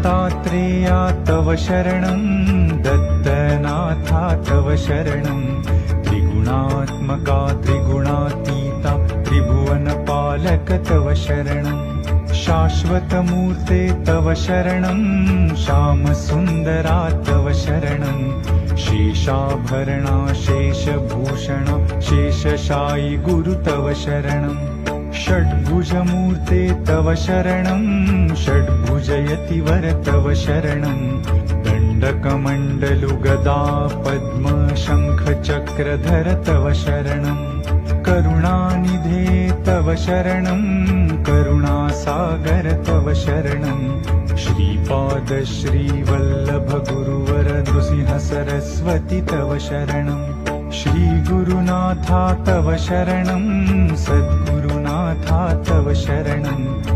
दत्तात्रेया तव शरणं दत्तनाथा तव शरणं त्रिगुणात्मका त्रिगुणातीता त्रिभुवनपालक तव शरणं शाश्वतमूर्ते तव शरणं श्यामसुन्दरा तव शरणं शेषाभरणा शेषभूषणा शेषशायि गुरु तव शरणं षड्भुजमूर्ते तव शरणं षड्भुजयतिवर तव शरणं दण्डकमण्डलुगदा पद्मशङ्खचक्रधर तव शरणं करुणानिधे तव शरणं करुणासागर तव शरणं श्रीपाद श्रीवल्लभ गुरुवर नृसिंह सरस्वती तव शरणं श्रीगुरुनाथा तव शरणं सद्गुरुनाथा तव शरणं